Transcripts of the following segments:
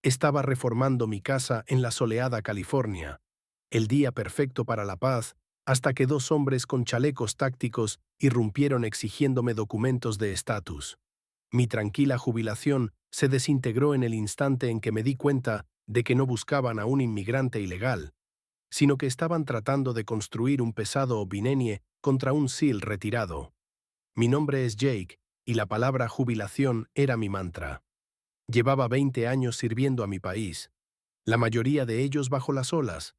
Estaba reformando mi casa en la soleada California, el día perfecto para la paz, hasta que dos hombres con chalecos tácticos irrumpieron exigiéndome documentos de estatus. Mi tranquila jubilación se desintegró en el instante en que me di cuenta de que no buscaban a un inmigrante ilegal, sino que estaban tratando de construir un pesado obinenie contra un SEAL retirado. Mi nombre es Jake, y la palabra jubilación era mi mantra. Llevaba 20 años sirviendo a mi país, la mayoría de ellos bajo las olas,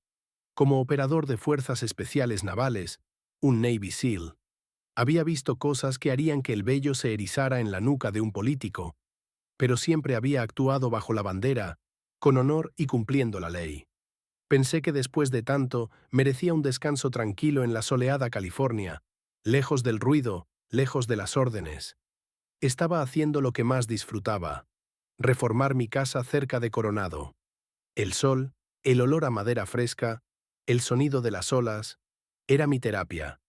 como operador de fuerzas especiales navales, un Navy SEAL. Había visto cosas que harían que el vello se erizara en la nuca de un político, pero siempre había actuado bajo la bandera, con honor y cumpliendo la ley. Pensé que después de tanto merecía un descanso tranquilo en la soleada California, lejos del ruido, lejos de las órdenes. Estaba haciendo lo que más disfrutaba: reformar mi casa cerca de Coronado. El sol, el olor a madera fresca, el sonido de las olas, era mi terapia.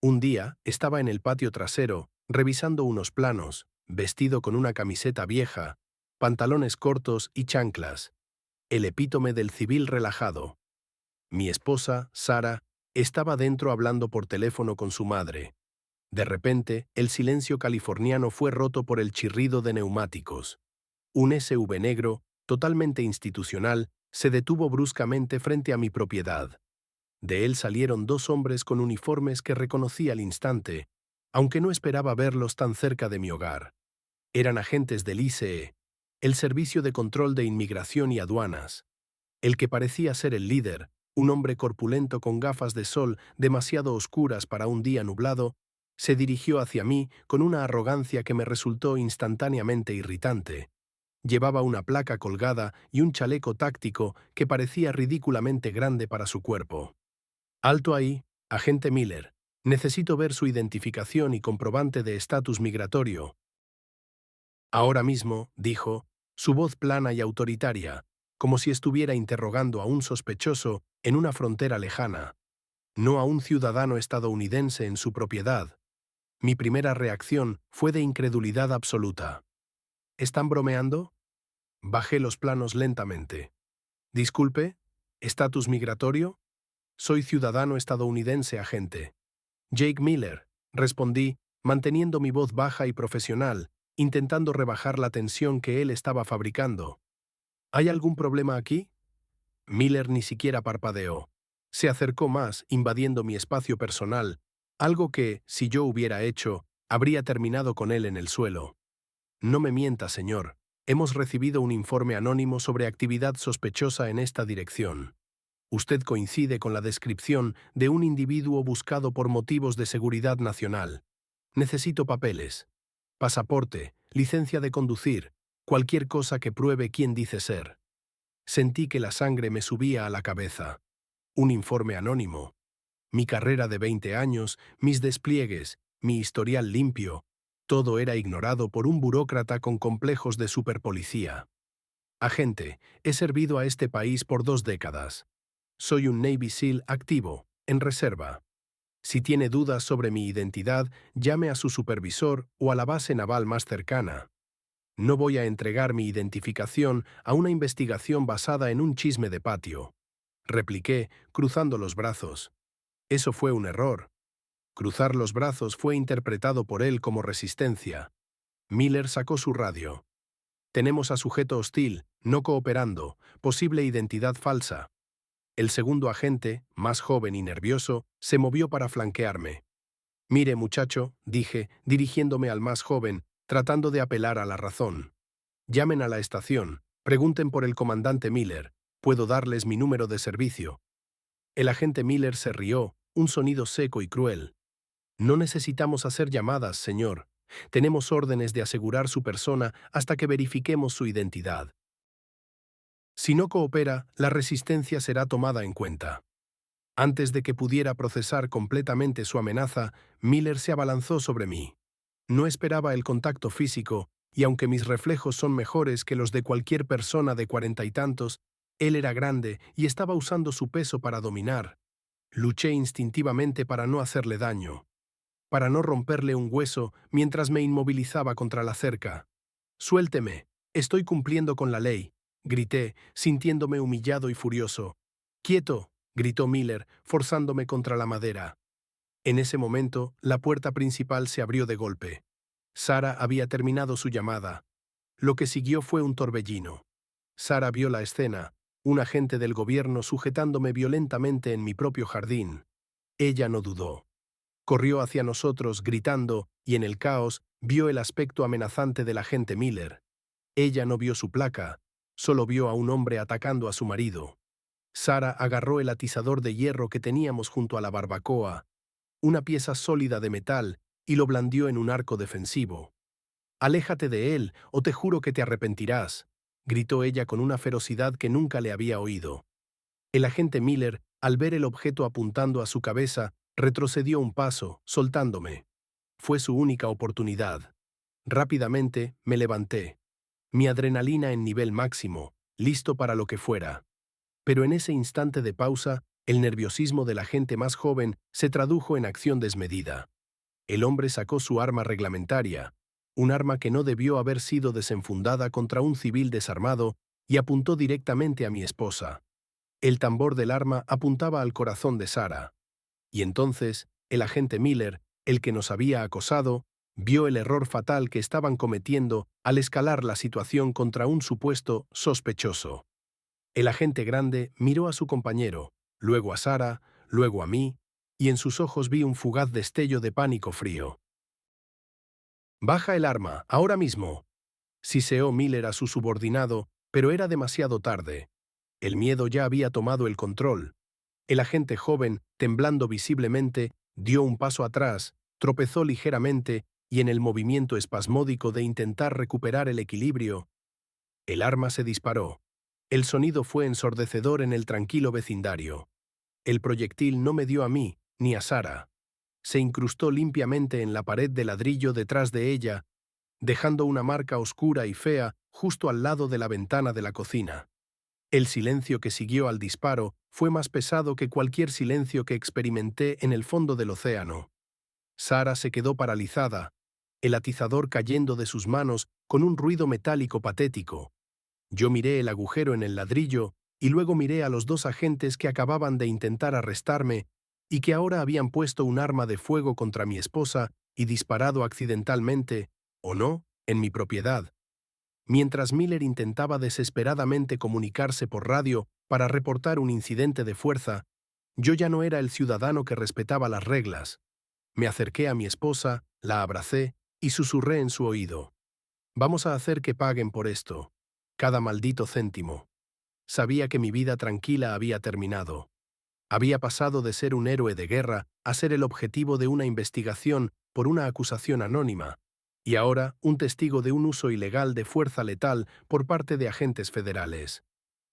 Un día estaba en el patio trasero, revisando unos planos, vestido con una camiseta vieja, pantalones cortos y chanclas, el epítome del civil relajado. Mi esposa, Sara, estaba dentro hablando por teléfono con su madre. De repente, el silencio californiano fue roto por el chirrido de neumáticos. Un SUV negro, totalmente institucional, se detuvo bruscamente frente a mi propiedad. De él salieron dos hombres con uniformes que reconocí al instante, aunque no esperaba verlos tan cerca de mi hogar. Eran agentes del ICE, el Servicio de Control de Inmigración y Aduanas. El que parecía ser el líder, un hombre corpulento con gafas de sol demasiado oscuras para un día nublado, se dirigió hacia mí con una arrogancia que me resultó instantáneamente irritante. Llevaba una placa colgada y un chaleco táctico que parecía ridículamente grande para su cuerpo. «Alto ahí, agente Miller. Necesito ver su identificación y comprobante de estatus migratorio». «Ahora mismo», dijo, su voz plana y autoritaria, como si estuviera interrogando a un sospechoso en una frontera lejana, no a un ciudadano estadounidense en su propiedad. Mi primera reacción fue de incredulidad absoluta. «¿Están bromeando?». Bajé los planos lentamente. «Disculpe, ¿estatus migratorio?». «Soy ciudadano estadounidense, agente». «Jake Miller», respondí, manteniendo mi voz baja y profesional, intentando rebajar la tensión que él estaba fabricando. «¿Hay algún problema aquí?». Miller ni siquiera parpadeó. Se acercó más, invadiendo mi espacio personal, algo que, si yo hubiera hecho, habría terminado con él en el suelo. «No me mienta, señor. Hemos recibido un informe anónimo sobre actividad sospechosa en esta dirección. Usted coincide con la descripción de un individuo buscado por motivos de seguridad nacional. Necesito papeles. Pasaporte, licencia de conducir, cualquier cosa que pruebe quién dice ser». Sentí que la sangre me subía a la cabeza. Un informe anónimo. Mi carrera de 20 años, mis despliegues, mi historial limpio, todo era ignorado por un burócrata con complejos de superpolicía. «Agente, he servido a este país por 2 décadas. Soy un Navy SEAL activo, en reserva. Si tiene dudas sobre mi identidad, llame a su supervisor o a la base naval más cercana. No voy a entregar mi identificación a una investigación basada en un chisme de patio», repliqué, cruzando los brazos. Eso fue un error. Cruzar los brazos fue interpretado por él como resistencia. Miller sacó su radio. «Tenemos a sujeto hostil, no cooperando, posible identidad falsa». El segundo agente, más joven y nervioso, se movió para flanquearme. «Mire, muchacho», dije, dirigiéndome al más joven, tratando de apelar a la razón. «Llamen a la estación, pregunten por el comandante Miller. Puedo darles mi número de servicio». El agente Miller se rió, un sonido seco y cruel. «No necesitamos hacer llamadas, señor. Tenemos órdenes de asegurar su persona hasta que verifiquemos su identidad. Si no coopera, la resistencia será tomada en cuenta». Antes de que pudiera procesar completamente su amenaza, Miller se abalanzó sobre mí. No esperaba el contacto físico, y aunque mis reflejos son mejores que los de cualquier persona de 40 y tantos, él era grande y estaba usando su peso para dominar. Luché instintivamente para no hacerle daño, para no romperle un hueso mientras me inmovilizaba contra la cerca. «Suélteme, estoy cumpliendo con la ley», grité, sintiéndome humillado y furioso. ¡Quieto!, gritó Miller, forzándome contra la madera. En ese momento, la puerta principal se abrió de golpe. Sara había terminado su llamada. Lo que siguió fue un torbellino. Sara vio la escena, un agente del gobierno sujetándome violentamente en mi propio jardín. Ella no dudó. Corrió hacia nosotros gritando y en el caos vio el aspecto amenazante del agente Miller. Ella no vio su placa, solo vio a un hombre atacando a su marido. Sara agarró el atizador de hierro que teníamos junto a la barbacoa, una pieza sólida de metal, y lo blandió en un arco defensivo. «Aléjate de él, o te juro que te arrepentirás», gritó ella con una ferocidad que nunca le había oído. El agente Miller, al ver el objeto apuntando a su cabeza, retrocedió un paso, soltándome. Fue su única oportunidad. Rápidamente me levanté. Mi adrenalina en nivel máximo, listo para lo que fuera. Pero en ese instante de pausa, el nerviosismo de la gente más joven se tradujo en acción desmedida. El hombre sacó su arma reglamentaria, un arma que no debió haber sido desenfundada contra un civil desarmado, y apuntó directamente a mi esposa. El tambor del arma apuntaba al corazón de Sara. Y entonces, el agente Miller, el que nos había acosado, vio el error fatal que estaban cometiendo al escalar la situación contra un supuesto sospechoso. El agente grande miró a su compañero, luego a Sara, luego a mí, y en sus ojos vi un fugaz destello de pánico frío. «Baja el arma, ahora mismo», siseó Miller a su subordinado, pero era demasiado tarde. El miedo ya había tomado el control. El agente joven, temblando visiblemente, dio un paso atrás, tropezó ligeramente y en el movimiento espasmódico de intentar recuperar el equilibrio, el arma se disparó. El sonido fue ensordecedor en el tranquilo vecindario. El proyectil no me dio a mí, ni a Sara. Se incrustó limpiamente en la pared de ladrillo detrás de ella, dejando una marca oscura y fea justo al lado de la ventana de la cocina. El silencio que siguió al disparo fue más pesado que cualquier silencio que experimenté en el fondo del océano. Sara se quedó paralizada, el atizador cayendo de sus manos con un ruido metálico patético. Yo miré el agujero en el ladrillo y luego miré a los dos agentes que acababan de intentar arrestarme y que ahora habían puesto un arma de fuego contra mi esposa y disparado accidentalmente, o no, en mi propiedad. Mientras Miller intentaba desesperadamente comunicarse por radio para reportar un incidente de fuerza, yo ya no era el ciudadano que respetaba las reglas. Me acerqué a mi esposa, la abracé y susurré en su oído. «Vamos a hacer que paguen por esto. Cada maldito céntimo». Sabía que mi vida tranquila había terminado. Había pasado de ser un héroe de guerra a ser el objetivo de una investigación por una acusación anónima, y ahora un testigo de un uso ilegal de fuerza letal por parte de agentes federales.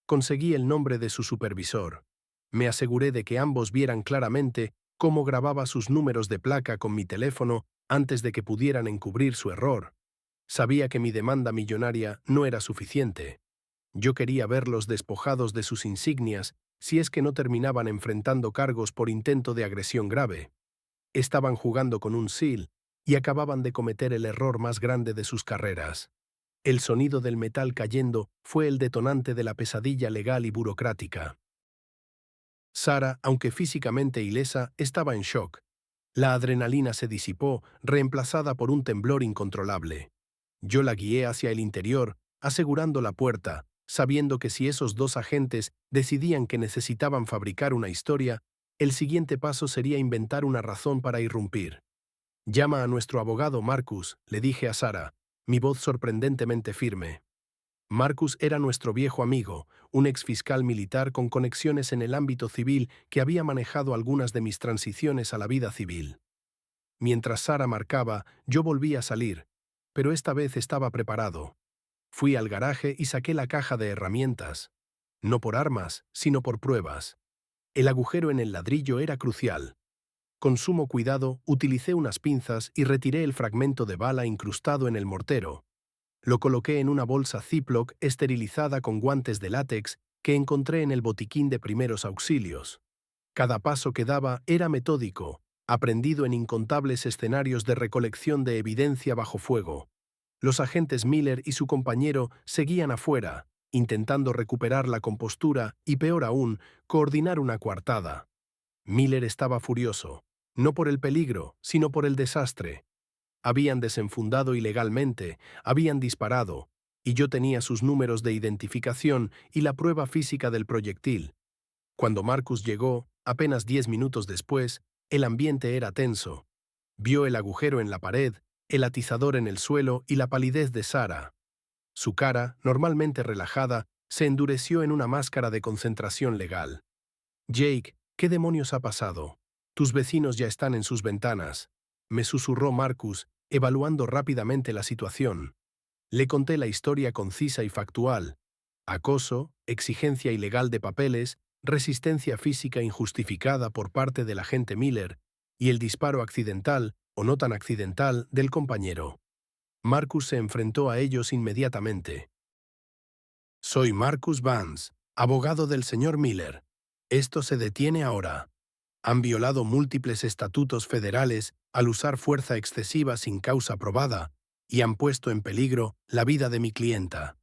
Conseguí el nombre de su supervisor. Me aseguré de que ambos vieran claramente cómo grababa sus números de placa con mi teléfono antes de que pudieran encubrir su error. Sabía que mi demanda millonaria no era suficiente. Yo quería verlos despojados de sus insignias si es que no terminaban enfrentando cargos por intento de agresión grave. Estaban jugando con un SEAL y acababan de cometer el error más grande de sus carreras. El sonido del metal cayendo fue el detonante de la pesadilla legal y burocrática. Sara, aunque físicamente ilesa, estaba en shock. La adrenalina se disipó, reemplazada por un temblor incontrolable. Yo la guié hacia el interior, asegurando la puerta, sabiendo que si esos dos agentes decidían que necesitaban fabricar una historia, el siguiente paso sería inventar una razón para irrumpir. «Llama a nuestro abogado Marcus», le dije a Sara, mi voz sorprendentemente firme. Marcus era nuestro viejo amigo, un exfiscal militar con conexiones en el ámbito civil que había manejado algunas de mis transiciones a la vida civil. Mientras Sara marcaba, yo volví a salir, pero esta vez estaba preparado. Fui al garaje y saqué la caja de herramientas. No por armas, sino por pruebas. El agujero en el ladrillo era crucial. Con sumo cuidado, utilicé unas pinzas y retiré el fragmento de bala incrustado en el mortero. Lo coloqué en una bolsa Ziploc esterilizada con guantes de látex que encontré en el botiquín de primeros auxilios. Cada paso que daba era metódico, aprendido en incontables escenarios de recolección de evidencia bajo fuego. Los agentes Miller y su compañero seguían afuera, intentando recuperar la compostura y, peor aún, coordinar una coartada. Miller estaba furioso, no por el peligro, sino por el desastre. Habían desenfundado ilegalmente, habían disparado, y yo tenía sus números de identificación y la prueba física del proyectil. Cuando Marcus llegó, apenas 10 minutos después, el ambiente era tenso. Vio el agujero en la pared, el atizador en el suelo y la palidez de Sarah. Su cara, normalmente relajada, se endureció en una máscara de concentración legal. «Jake, ¿qué demonios ha pasado? Tus vecinos ya están en sus ventanas», me susurró Marcus, evaluando rápidamente la situación. Le conté la historia concisa y factual: acoso, exigencia ilegal de papeles, resistencia física injustificada por parte del agente Miller y el disparo accidental, o no tan accidental, del compañero. Marcus se enfrentó a ellos inmediatamente. «Soy Marcus Vance, abogado del señor Miller. Esto se detiene ahora. Han violado múltiples estatutos federales al usar fuerza excesiva sin causa probada y han puesto en peligro la vida de mi clienta.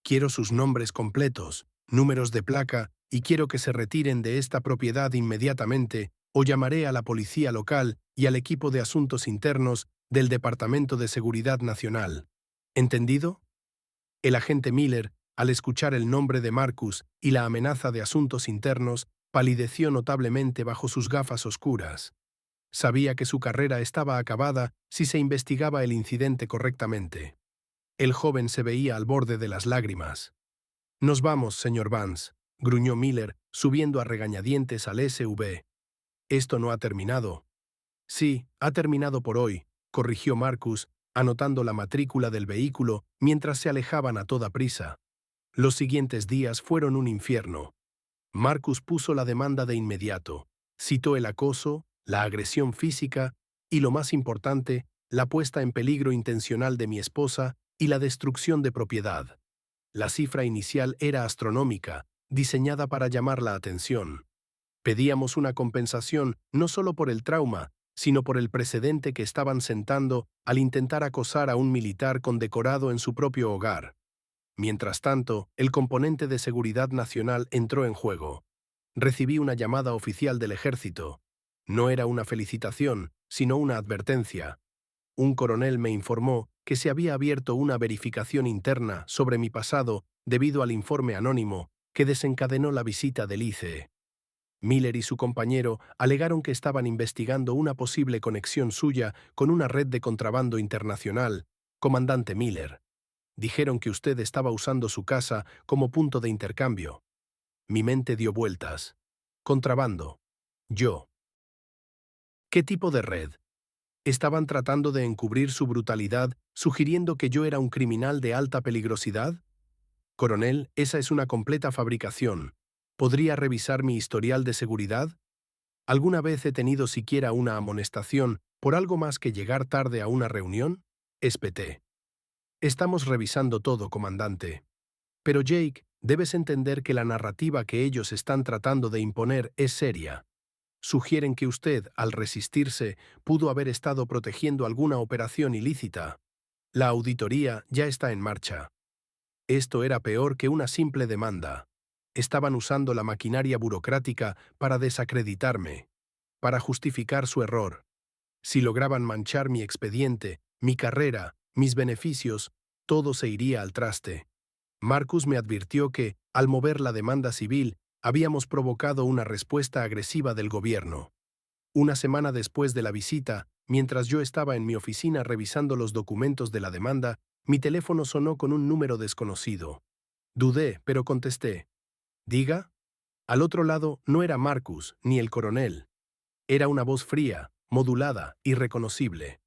Quiero sus nombres completos, números de placa y quiero que se retiren de esta propiedad inmediatamente o llamaré a la policía local y al equipo de asuntos internos del Departamento de Seguridad Nacional. ¿Entendido?» El agente Miller, al escuchar el nombre de Marcus y la amenaza de asuntos internos, palideció notablemente bajo sus gafas oscuras. Sabía que su carrera estaba acabada si se investigaba el incidente correctamente. El joven se veía al borde de las lágrimas. «Nos vamos, señor Vance», gruñó Miller, subiendo a regañadientes al SUV. «Esto no ha terminado». «Sí, ha terminado por hoy», corrigió Marcus, anotando la matrícula del vehículo mientras se alejaban a toda prisa. Los siguientes días fueron un infierno. Marcus puso la demanda de inmediato. Citó el acoso, la agresión física y, lo más importante, la puesta en peligro intencional de mi esposa y la destrucción de propiedad. La cifra inicial era astronómica, diseñada para llamar la atención. Pedíamos una compensación no solo por el trauma, sino por el precedente que estaban sentando al intentar acosar a un militar condecorado en su propio hogar. Mientras tanto, el componente de seguridad nacional entró en juego. Recibí una llamada oficial del ejército. No era una felicitación, sino una advertencia. Un coronel me informó que se había abierto una verificación interna sobre mi pasado debido al informe anónimo que desencadenó la visita del ICE. Miller y su compañero alegaron que estaban investigando una posible conexión suya con una red de contrabando internacional. Comandante Miller, dijeron que usted estaba usando su casa como punto de intercambio. Mi mente dio vueltas. Contrabando. Yo. ¿Qué tipo de red? ¿Estaban tratando de encubrir su brutalidad, sugiriendo que yo era un criminal de alta peligrosidad? Coronel, esa es una completa fabricación. ¿Podría revisar mi historial de seguridad? ¿Alguna vez he tenido siquiera una amonestación por algo más que llegar tarde a una reunión? Espeté. Estamos revisando todo, comandante. Pero Jake, debes entender que la narrativa que ellos están tratando de imponer es seria. Sugieren que usted, al resistirse, pudo haber estado protegiendo alguna operación ilícita. La auditoría ya está en marcha. Esto era peor que una simple demanda. Estaban usando la maquinaria burocrática para desacreditarme, para justificar su error. Si lograban manchar mi expediente, mi carrera, mis beneficios, todo se iría al traste. Marcus me advirtió que, al mover la demanda civil, habíamos provocado una respuesta agresiva del gobierno. Una semana después de la visita, mientras yo estaba en mi oficina revisando los documentos de la demanda, mi teléfono sonó con un número desconocido. Dudé, pero contesté. ¿Diga? Al otro lado no era Marcus ni el coronel. Era una voz fría, modulada, irreconocible.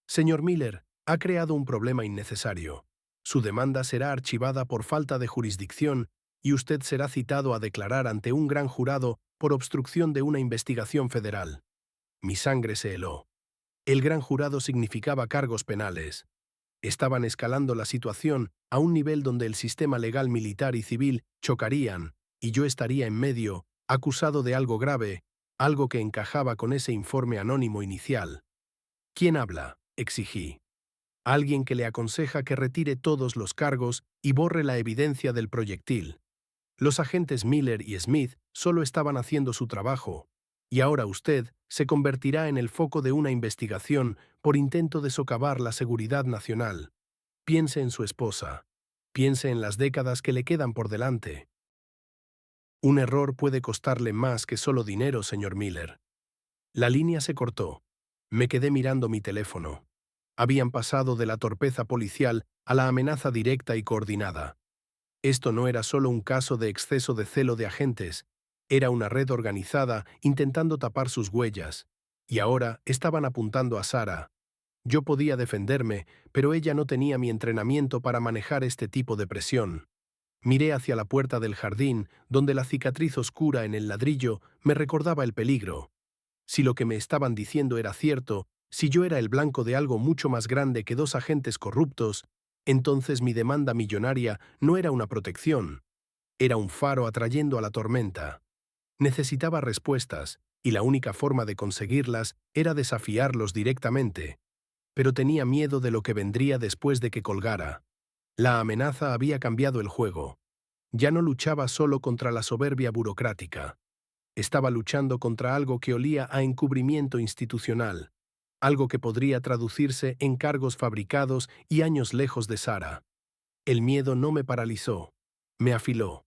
Señor Miller, ha creado un problema innecesario. Su demanda será archivada por falta de jurisdicción y usted será citado a declarar ante un gran jurado por obstrucción de una investigación federal. Mi sangre se heló. El gran jurado significaba cargos penales. Estaban escalando la situación a un nivel donde el sistema legal militar y civil chocarían, y yo estaría en medio, acusado de algo grave, algo que encajaba con ese informe anónimo inicial. «¿Quién habla?», exigí. Alguien que le aconseja que retire todos los cargos y borre la evidencia del proyectil. Los agentes Miller y Smith solo estaban haciendo su trabajo, y ahora usted se convertirá en el foco de una investigación por intento de socavar la seguridad nacional. Piense en su esposa. Piense en las décadas que le quedan por delante. Un error puede costarle más que solo dinero, señor Miller. La línea se cortó. Me quedé mirando mi teléfono. Habían pasado de la torpeza policial a la amenaza directa y coordinada. Esto no era solo un caso de exceso de celo de agentes, era una red organizada intentando tapar sus huellas, y ahora estaban apuntando a Sara. Yo podía defenderme, pero ella no tenía mi entrenamiento para manejar este tipo de presión. Miré hacia la puerta del jardín, donde la cicatriz oscura en el ladrillo me recordaba el peligro. Si lo que me estaban diciendo era cierto, si yo era el blanco de algo mucho más grande que dos agentes corruptos, entonces mi demanda millonaria no era una protección, era un faro atrayendo a la tormenta. Necesitaba respuestas, y la única forma de conseguirlas era desafiarlos directamente. Pero tenía miedo de lo que vendría después de que colgara. La amenaza había cambiado el juego. Ya no luchaba solo contra la soberbia burocrática. Estaba luchando contra algo que olía a encubrimiento institucional, algo que podría traducirse en cargos fabricados y años lejos de Sara. El miedo no me paralizó, me afiló.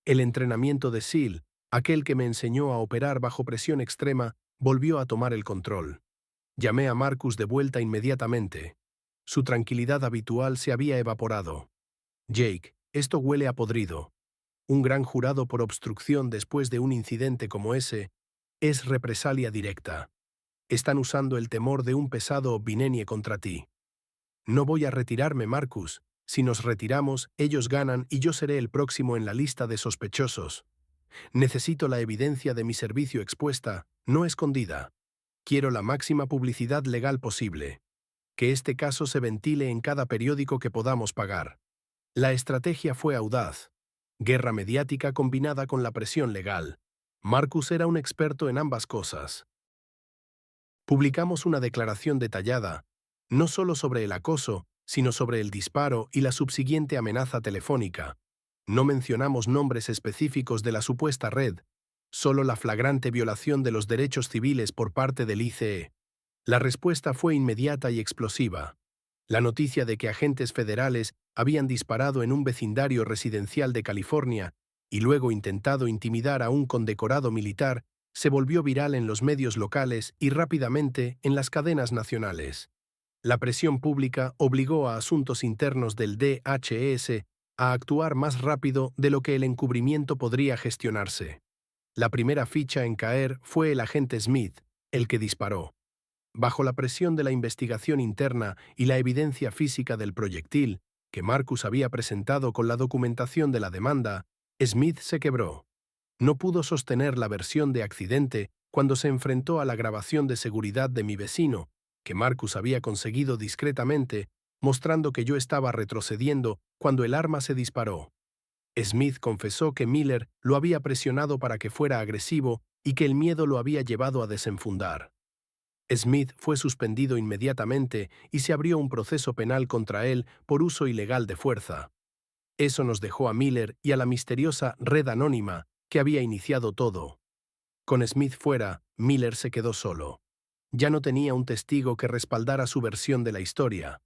El entrenamiento de SEAL, aquel que me enseñó a operar bajo presión extrema, volvió a tomar el control. Llamé a Marcus de vuelta inmediatamente. Su tranquilidad habitual se había evaporado. Jake, esto huele a podrido. Un gran jurado por obstrucción después de un incidente como ese es represalia directa. Están usando el temor de un pesado binenie contra ti. No voy a retirarme, Marcus. Si nos retiramos, ellos ganan y yo seré el próximo en la lista de sospechosos. Necesito la evidencia de mi servicio expuesta, no escondida. Quiero la máxima publicidad legal posible. Que este caso se ventile en cada periódico que podamos pagar. La estrategia fue audaz. Guerra mediática combinada con la presión legal. Marcus era un experto en ambas cosas. Publicamos una declaración detallada, no solo sobre el acoso, sino sobre el disparo y la subsiguiente amenaza telefónica. No mencionamos nombres específicos de la supuesta red, solo la flagrante violación de los derechos civiles por parte del ICE. La respuesta fue inmediata y explosiva. La noticia de que agentes federales habían disparado en un vecindario residencial de California y luego intentado intimidar a un condecorado militar se volvió viral en los medios locales y rápidamente en las cadenas nacionales. La presión pública obligó a asuntos internos del DHS a actuar más rápido de lo que el encubrimiento podría gestionarse. La primera ficha en caer fue el agente Smith, el que disparó. Bajo la presión de la investigación interna y la evidencia física del proyectil, que Marcus había presentado con la documentación de la demanda, Smith se quebró. No pudo sostener la versión de accidente cuando se enfrentó a la grabación de seguridad de mi vecino, que Marcus había conseguido discretamente, mostrando que yo estaba retrocediendo cuando el arma se disparó. Smith confesó que Miller lo había presionado para que fuera agresivo y que el miedo lo había llevado a desenfundar. Smith fue suspendido inmediatamente y se abrió un proceso penal contra él por uso ilegal de fuerza. Eso nos dejó a Miller y a la misteriosa red anónima que había iniciado todo. Con Smith fuera, Miller se quedó solo. Ya no tenía un testigo que respaldara su versión de la historia.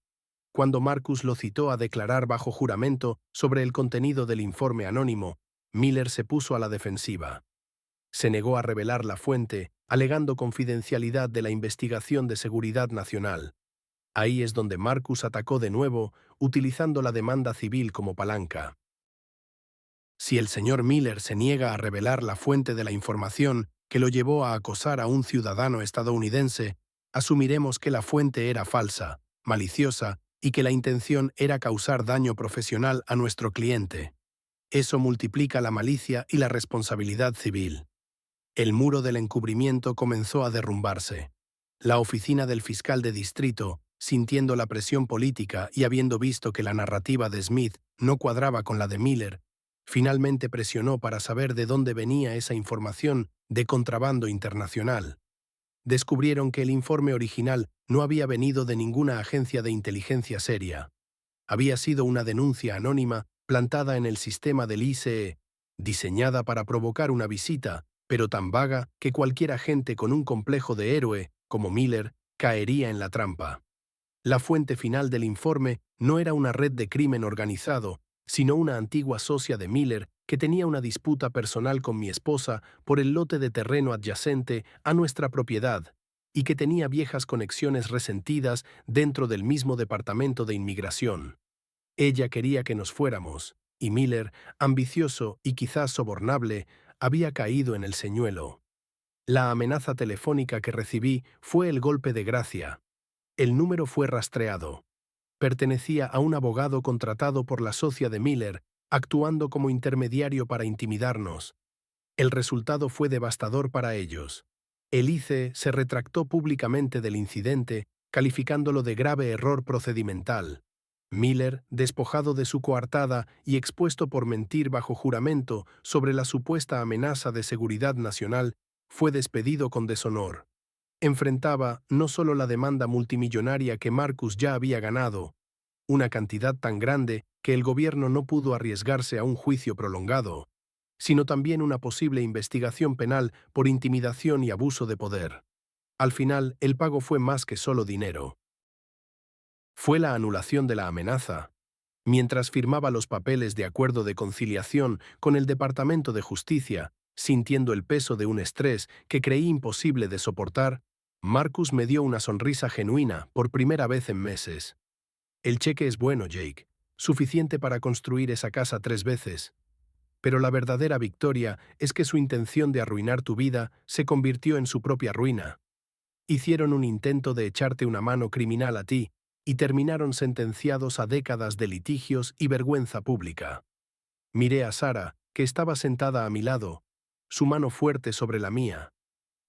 Cuando Marcus lo citó a declarar bajo juramento sobre el contenido del informe anónimo, Miller se puso a la defensiva. Se negó a revelar la fuente, alegando confidencialidad de la investigación de seguridad nacional. Ahí es donde Marcus atacó de nuevo, utilizando la demanda civil como palanca. Si el señor Miller se niega a revelar la fuente de la información que lo llevó a acosar a un ciudadano estadounidense, asumiremos que la fuente era falsa, maliciosa y que la intención era causar daño profesional a nuestro cliente. Eso multiplica la malicia y la responsabilidad civil. El muro del encubrimiento comenzó a derrumbarse. La oficina del fiscal de distrito, sintiendo la presión política y habiendo visto que la narrativa de Smith no cuadraba con la de Miller, finalmente presionó para saber de dónde venía esa información de contrabando internacional. Descubrieron que el informe original no había venido de ninguna agencia de inteligencia seria. Había sido una denuncia anónima plantada en el sistema del ICE, diseñada para provocar una visita, pero tan vaga que cualquier agente con un complejo de héroe, como Miller, caería en la trampa. La fuente final del informe no era una red de crimen organizado, sino una antigua socia de Miller que tenía una disputa personal con mi esposa por el lote de terreno adyacente a nuestra propiedad y que tenía viejas conexiones resentidas dentro del mismo departamento de inmigración. Ella quería que nos fuéramos, y Miller, ambicioso y quizás sobornable, había caído en el señuelo. La amenaza telefónica que recibí fue el golpe de gracia. El número fue rastreado. Pertenecía a un abogado contratado por la socia de Miller, actuando como intermediario para intimidarnos. El resultado fue devastador para ellos. El ICE se retractó públicamente del incidente, calificándolo de grave error procedimental. Miller, despojado de su coartada y expuesto por mentir bajo juramento sobre la supuesta amenaza de seguridad nacional, fue despedido con deshonor. Enfrentaba no solo la demanda multimillonaria que Marcus ya había ganado, una cantidad tan grande que el gobierno no pudo arriesgarse a un juicio prolongado, sino también una posible investigación penal por intimidación y abuso de poder. Al final, el pago fue más que solo dinero. Fue la anulación de la amenaza. Mientras firmaba los papeles de acuerdo de conciliación con el Departamento de Justicia, sintiendo el peso de un estrés que creí imposible de soportar, Marcus me dio una sonrisa genuina por primera vez en meses. El cheque es bueno, Jake, suficiente para construir esa casa 3 veces. Pero la verdadera victoria es que su intención de arruinar tu vida se convirtió en su propia ruina. Hicieron un intento de echarte una mano criminal a ti y terminaron sentenciados a décadas de litigios y vergüenza pública. Miré a Sara, que estaba sentada a mi lado, su mano fuerte sobre la mía.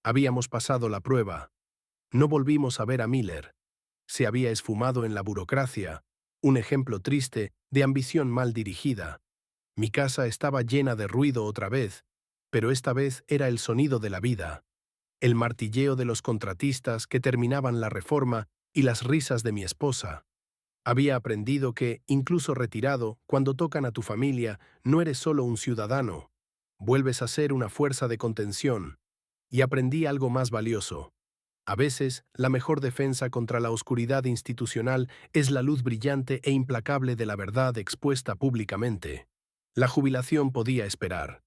Habíamos pasado la prueba. No volvimos a ver a Miller. Se había esfumado en la burocracia, un ejemplo triste de ambición mal dirigida. Mi casa estaba llena de ruido otra vez, pero esta vez era el sonido de la vida, el martilleo de los contratistas que terminaban la reforma y las risas de mi esposa. Había aprendido que, incluso retirado, cuando tocan a tu familia, no eres solo un ciudadano. Vuelves a ser una fuerza de contención. Y aprendí algo más valioso. A veces, la mejor defensa contra la oscuridad institucional es la luz brillante e implacable de la verdad expuesta públicamente. La jubilación podía esperar.